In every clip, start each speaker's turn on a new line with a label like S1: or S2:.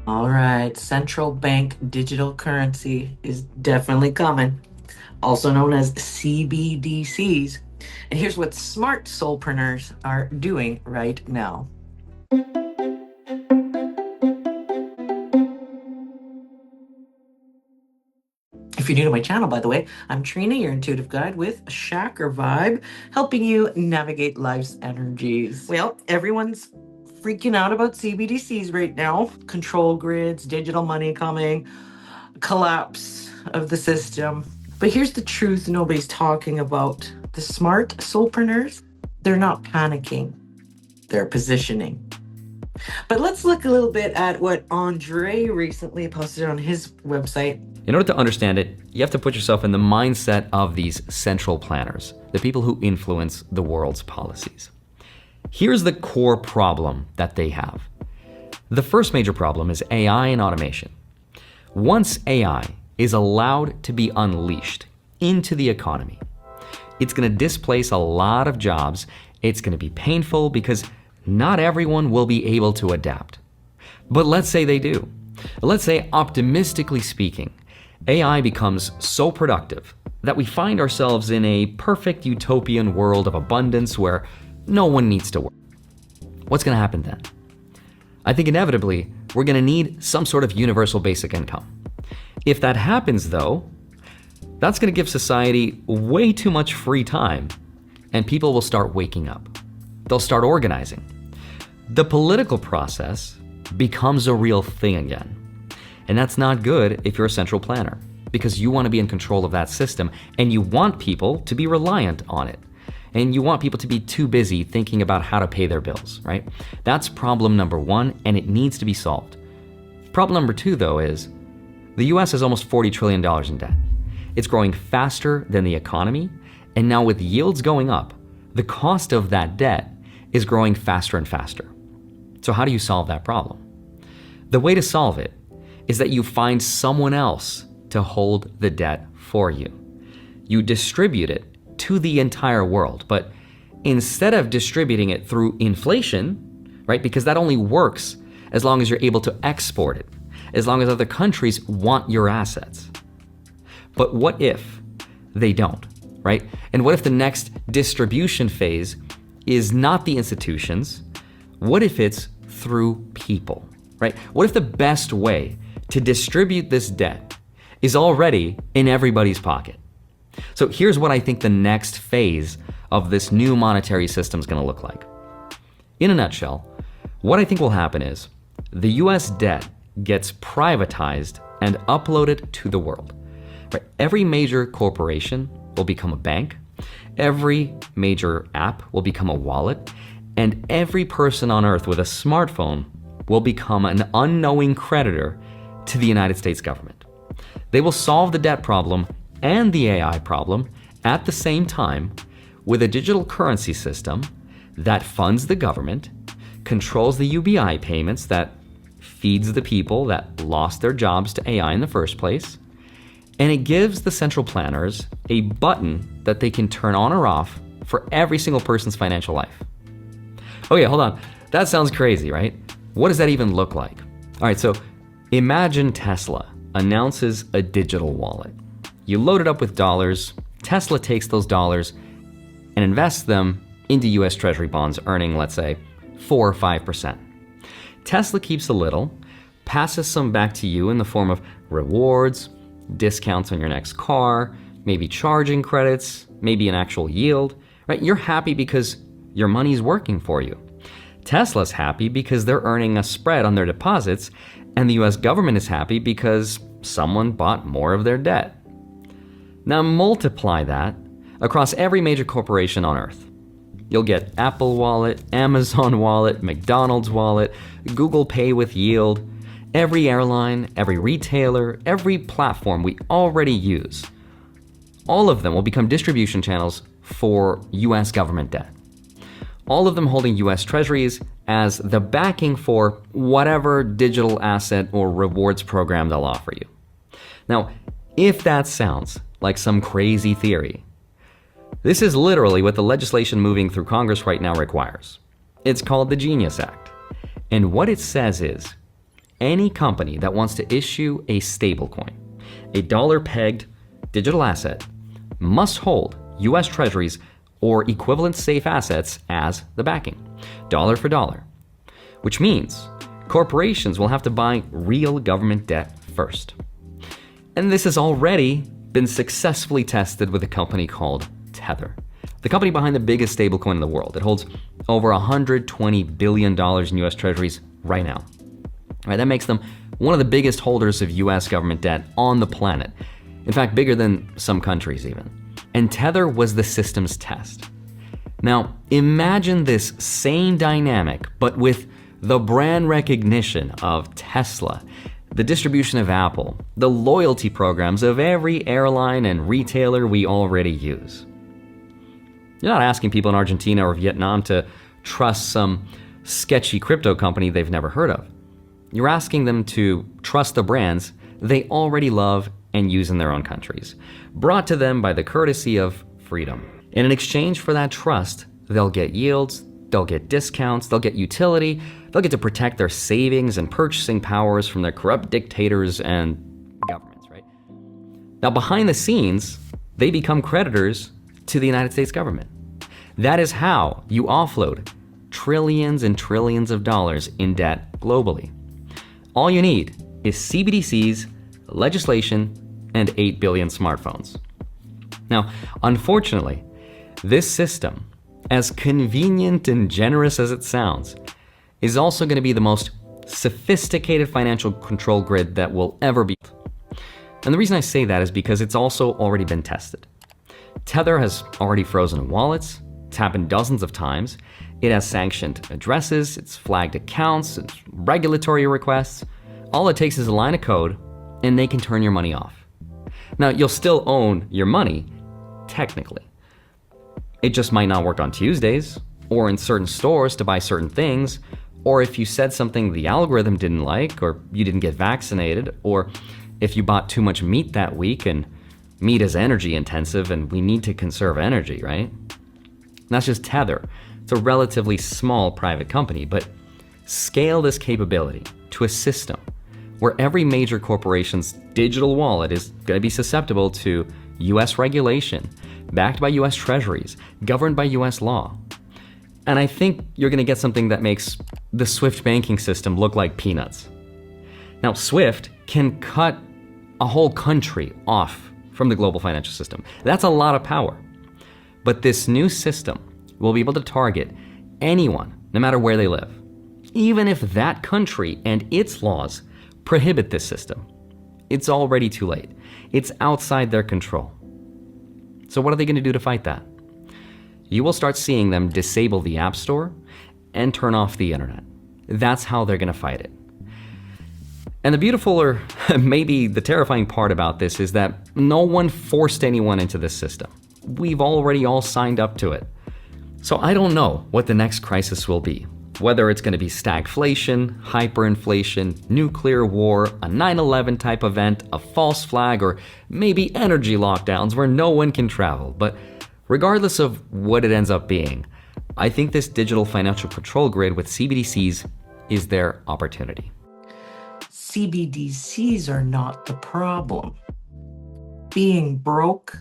S1: All right, central bank digital currency is definitely coming, also known as CBDCs. And here's what smart soulpreneurs are doing right now. If you're new to my channel, by the way, I'm Trina, your intuitive guide with a chakra vibe, helping you navigate life's energies. Well, everyone's freaking out about CBDCs right now. Control grids, digital money coming, collapse of the system. But here's the truth nobody's talking about. The smart soulpreneurs, they're not panicking, they're positioning. But let's look a little bit at what Andre recently posted on his website.
S2: In order to understand it, you have to put yourself in the mindset of these central planners, the people who influence the world's policies. Here's the core problem that they have. The first major problem is AI and automation. Once AI is allowed to be unleashed into the economy, it's going to displace a lot of jobs. It's going to be painful because not everyone will be able to adapt. But let's say they do. Let's say, optimistically speaking, AI becomes so productive that we find ourselves in a perfect utopian world of abundance where no one needs to work. What's going to happen then? I think inevitably we're going to need some sort of universal basic income. If that happens, though, that's going to give society way too much free time, and people will start waking up. They'll start organizing. The political process becomes a real thing again. And that's not good if you're a central planner, because you want to be in control of that system and you want people to be reliant on it. And you want people to be too busy thinking about how to pay their bills, right? That's problem number one, and it needs to be solved. Problem number two, though, is the US has almost $40 trillion in debt. It's growing faster than the economy, and now with yields going up, the cost of that debt is growing faster and faster. So how do you solve that problem? The way to solve it is that you find someone else to hold the debt for you. You distribute it to the entire world, but instead of distributing it through inflation, right? Because that only works as long as you're able to export it, as long as other countries want your assets. But what if they don't, right? And what if the next distribution phase is not the institutions? What if it's through people, right? What if the best way to distribute this debt is already in everybody's pocket? So here's what I think the next phase of this new monetary system is going to look like. In a nutshell, what I think will happen is the US debt gets privatized and uploaded to the world. Right? Every major corporation will become a bank, every major app will become a wallet, and every person on earth with a smartphone will become an unknowing creditor to the United States government. They will solve the debt problem and the AI problem at the same time with a digital currency system that funds the government, controls the UBI payments that feeds the people that lost their jobs to AI in the first place, and it gives the central planners a button that they can turn on or off for every single person's financial life. Oh yeah, hold on. That sounds crazy, right? What does that even look like? All right, so imagine Tesla announces a digital wallet. You load it up with dollars, Tesla takes those dollars and invests them into US Treasury bonds earning, let's say, 4 or 5%. Tesla keeps a little, passes some back to you in the form of rewards, discounts on your next car, maybe charging credits, maybe an actual yield, right? You're happy because your money's working for you. Tesla's happy because they're earning a spread on their deposits, and the US government is happy because someone bought more of their debt. Now multiply that across every major corporation on earth. You'll get Apple Wallet, Amazon Wallet, McDonald's Wallet, Google Pay with yield, every airline, every retailer, every platform we already use. All of them will become distribution channels for US government debt. All of them holding US treasuries as the backing for whatever digital asset or rewards program they'll offer you. Now, if that sounds like some crazy theory, this is literally what the legislation moving through Congress right now requires. It's called the Genius Act. And what it says is, any company that wants to issue a stablecoin, a dollar-pegged digital asset, must hold US Treasuries or equivalent safe assets as the backing, dollar for dollar, which means corporations will have to buy real government debt first. And this has already been successfully tested with a company called Tether, the company behind the biggest stablecoin in the world. It holds over $120 billion in US Treasuries right now. Right, that makes them one of the biggest holders of US government debt on the planet. In fact, bigger than some countries even. And Tether was the system's test. Now, imagine this same dynamic, but with the brand recognition of Tesla, the distribution of Apple, the loyalty programs of every airline and retailer we already use. You're not asking people in Argentina or Vietnam to trust some sketchy crypto company they've never heard of. You're asking them to trust the brands they already love and use in their own countries, brought to them by the courtesy of freedom. And in exchange for that trust, they'll get yields, they'll get discounts, they'll get utility, they'll get to protect their savings and purchasing powers from their corrupt dictators and governments, right? Now, behind the scenes, they become creditors to the United States government. That is how you offload trillions and trillions of dollars in debt globally. All you need is CBDCs, legislation, and 8 billion smartphones. Now, unfortunately, this system, as convenient and generous as it sounds, is also going to be the most sophisticated financial control grid that will ever be. And the reason I say that is because it's also already been tested. Tether has already frozen wallets. It's happened dozens of times. It has sanctioned addresses, it's flagged accounts, it's regulatory requests. All it takes is a line of code, and they can turn your money off. Now, you'll still own your money, technically. It just might not work on Tuesdays, or in certain stores to buy certain things, or if you said something the algorithm didn't like, or you didn't get vaccinated, or if you bought too much meat that week, and meat is energy intensive, and we need to conserve energy, right? That's just Tether. It's a relatively small private company, but scale this capability to a system where every major corporation's digital wallet is going to be susceptible to US regulation, backed by US treasuries, governed by US law. And I think you're going to get something that makes the SWIFT banking system look like peanuts. Now, SWIFT can cut a whole country off from the global financial system. That's a lot of power. But this new system will be able to target anyone, no matter where they live, even if that country and its laws prohibit this system. It's already too late. It's outside their control. So what are they going to do to fight that? You will start seeing them disable the App Store and turn off the internet. That's how they're going to fight it. And the beautiful, or maybe the terrifying part about this, is that no one forced anyone into this system. We've already all signed up to it. So I don't know what the next crisis will be. Whether it's going to be stagflation, hyperinflation, nuclear war, a 9/11 type event, a false flag, or maybe energy lockdowns where no one can travel. But regardless of what it ends up being, I think this digital financial control grid with CBDCs is their opportunity.
S1: CBDCs are not the problem. Being broke,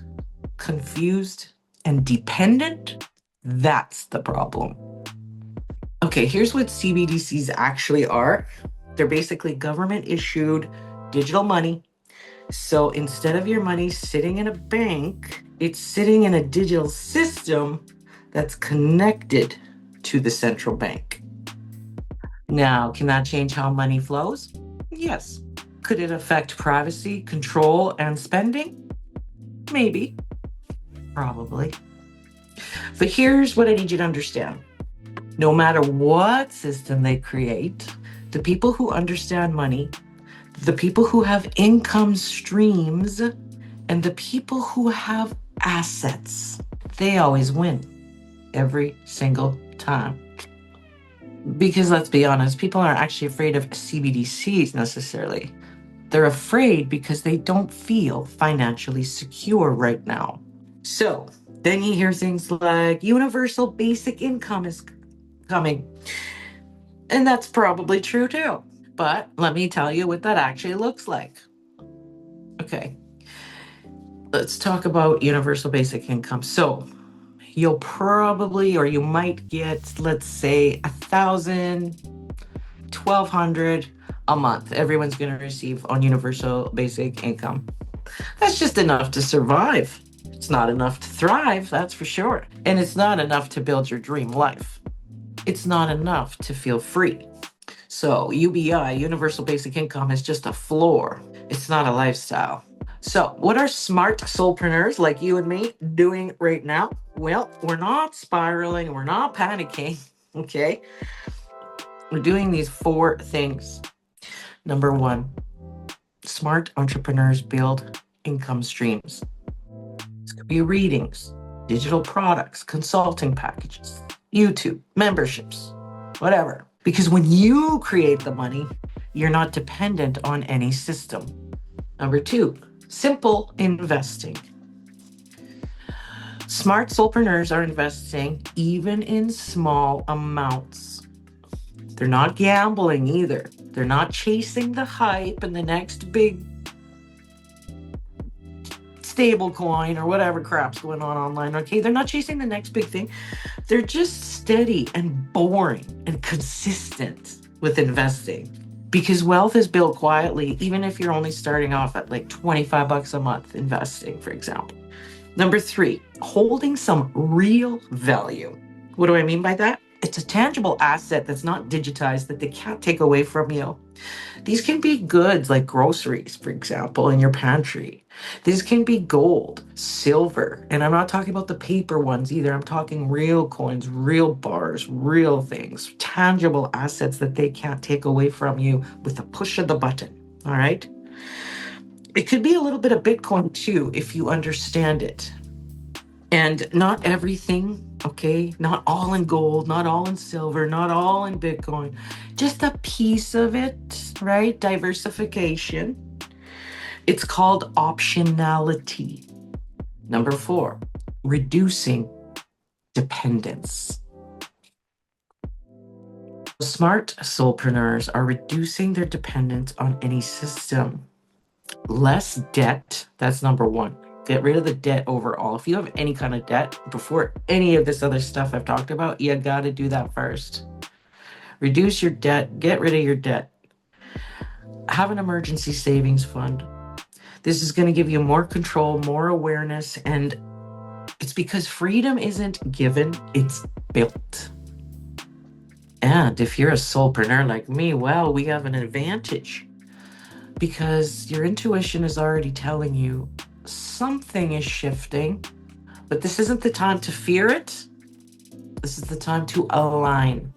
S1: confused, and dependent, that's the problem. Okay, here's what CBDCs actually are. They're basically government issued digital money. So instead of your money sitting in a bank, it's sitting in a digital system that's connected to the central bank. Now, can that change how money flows? Yes. Could it affect privacy, control, and spending? Maybe. Probably. But here's what I need you to understand. No matter what system they create, the people who understand money, the people who have income streams, and the people who have assets, they always win every single time. Because let's be honest, people aren't actually afraid of CBDCs necessarily. They're afraid because they don't feel financially secure right now. So then you hear things like universal basic income is coming. And that's probably true too. But let me tell you what that actually looks like. Okay, let's talk about universal basic income. So you'll probably, or you might get, let's say, 1,000, 1,200 a month. Everyone's going to receive on universal basic income. That's just enough to survive. It's not enough to thrive, that's for sure. And it's not enough to build your dream life. It's not enough to feel free. So, UBI, universal basic income, is just a floor. It's not a lifestyle. So, what are smart soulpreneurs like you and me doing right now? Well, we're not spiraling, we're not panicking, okay? We're doing these 4 things. Number 1, smart entrepreneurs build income streams. This could be readings, digital products, consulting packages, YouTube, memberships, whatever. Because when you create the money, you're not dependent on any system. Number 2, simple investing. Smart soulpreneurs are investing even in small amounts. They're not gambling either. They're not chasing the hype and the next big stable coin or whatever crap's going on online. Okay, they're not chasing the next big thing. They're just steady and boring and consistent with investing. Because wealth is built quietly, even if you're only starting off at like 25 bucks a month investing, for example. Number 3, holding some real value. What do I mean by that? It's a tangible asset that's not digitized, that they can't take away from you. These can be goods like groceries, for example, in your pantry. These can be gold, silver, and I'm not talking about the paper ones either. I'm talking real coins, real bars, real things, tangible assets that they can't take away from you with a push of the button. All right? It could be a little bit of Bitcoin too, if you understand it. And not everything, okay? Not all in gold, not all in silver, not all in Bitcoin. Just a piece of it, right? Diversification. It's called optionality. Number 4, reducing dependence. Smart soulpreneurs are reducing their dependence on any system. Less debt, that's number 1. Get rid of the debt overall. If you have any kind of debt, before any of this other stuff I've talked about, you got to do that first. Reduce your debt, get rid of your debt. Have an emergency savings fund. This is going to give you more control, more awareness, and it's because freedom isn't given, it's built. And if you're a soulpreneur like me, well, we have an advantage because your intuition is already telling you something is shifting, but this isn't the time to fear it. This is the time to align.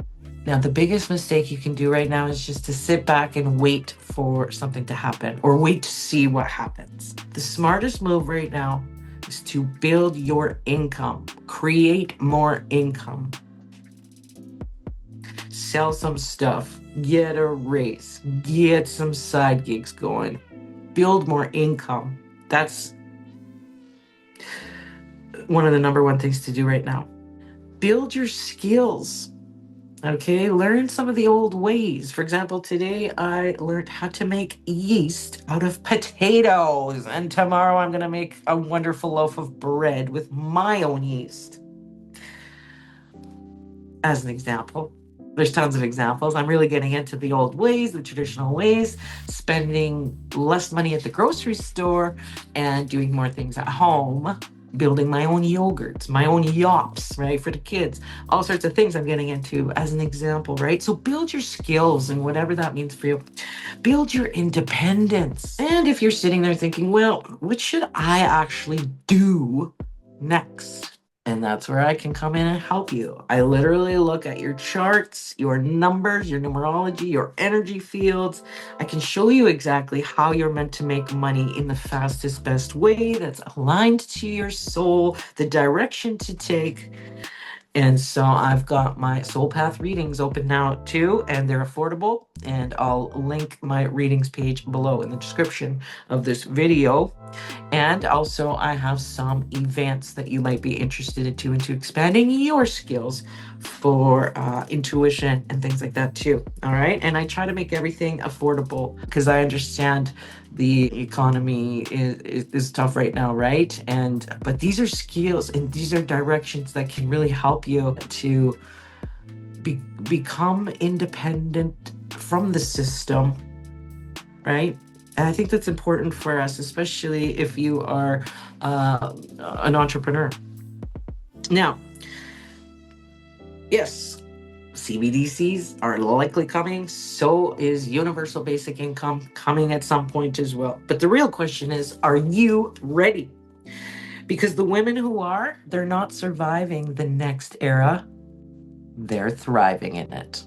S1: Now, the biggest mistake you can do right now is just to sit back and wait for something to happen or wait to see what happens. The smartest move right now is to build your income, create more income, sell some stuff, get a raise, get some side gigs going, build more income. That's one of the number 1 things to do right now. Build your skills. Okay, learn some of the old ways. For example, today I learned how to make yeast out of potatoes. And tomorrow I'm going to make a wonderful loaf of bread with my own yeast. As an example. There's tons of examples. I'm really getting into the old ways, the traditional ways, spending less money at the grocery store and doing more things at home, building my own yogurts, my own yops, right, for the kids, all sorts of things I'm getting into as an example, right? So build your skills and whatever that means for you. Build your independence. And if you're sitting there thinking, well, what should I actually do next? And that's where I can come in and help you. I literally look at your charts, your numbers, your numerology, your energy fields. I can show you exactly how you're meant to make money in the fastest, best way that's aligned to your soul, the direction to take. And so I've got my Soul Path readings open now too, and they're affordable. and I'll link my readings page below in the description of this video. And also, I have some events that you might be interested into expanding your skills for intuition and things like that too. All right. And I try to make everything affordable because I understand the economy is tough right now, right? But these are skills and these are directions that can really help you to become independent from the system, right? And I think that's important for us, especially if you are an entrepreneur. Now, yes, CBDCs are likely coming. So is universal basic income coming at some point as well. But the real question is, are you ready? Because the women who are, they're not surviving the next era, they're thriving in it.